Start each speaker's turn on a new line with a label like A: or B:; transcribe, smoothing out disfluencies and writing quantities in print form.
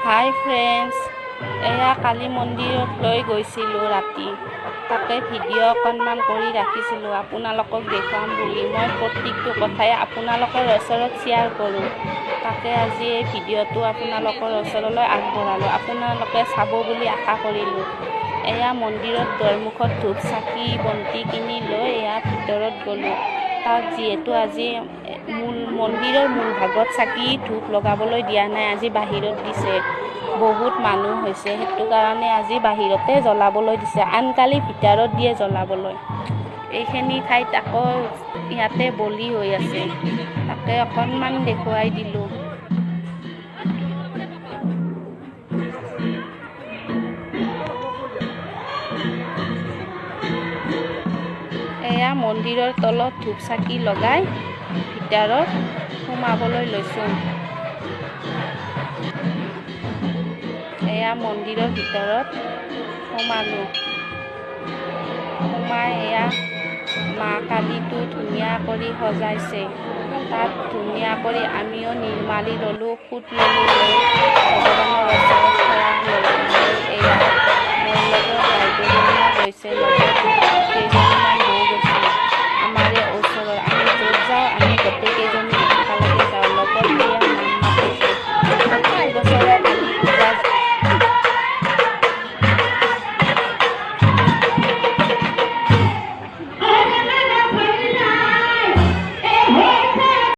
A: হাই friends, এয়া কালী মন্দিৰত লৈ গৈছিলোঁ ৰাতি। তাকে ভিডিঅ' অকণমান কৰি ৰাখিছিলোঁ আপোনালোকক দেখুৱাম বুলি। মই প্ৰত্যেকটো কথাই আপোনালোকৰ ওচৰত শ্বেয়াৰ কৰোঁ। তাকে আজি এই ভিডিঅ'টো আপোনালোকৰ ওচৰলৈ আগবঢ়ালোঁ। আপোনালোকে চাব বুলি আশা কৰিলোঁ। এয়া মন্দিৰত দুৱাৰমুখত ধূপ চাকি বন্তি কিনি লৈ এয়া ভিতৰত গ'লোঁ। তাত যিহেতু আজি মন্দিৰৰ মূল ভাগত চাকি ধূপ লগাবলৈ দিয়া নাই, আজি বাহিৰত দিছে। বহুত মানুহ হৈছে, সেইটো কাৰণে আজি বাহিৰতে জ্বলাবলৈ দিছে। আনকালি ভিতৰত দিয়ে জ্বলাবলৈ। এইখিনি ঠাইত আকৌ ইয়াতে বলি হৈ আছে, তাকে অকণমান দেখুৱাই দিলোঁ। এয়া মন্দিৰৰ তলত ধূপ চাকি লগাই ভিতৰত সোমাবলৈ লৈছোঁ। এয়া মন্দিৰৰ ভিতৰত সোমালোঁ। সোমাই এয়া মা কালীটো ধুনীয়া কৰি সজাইছে। তাত ধুনীয়া কৰি আমিও নিৰ্মালি ল'লোঁ, ফুট ল'লোঁ, লৈ ভগৱানৰ ওচৰত সেৱা ল'লোঁ।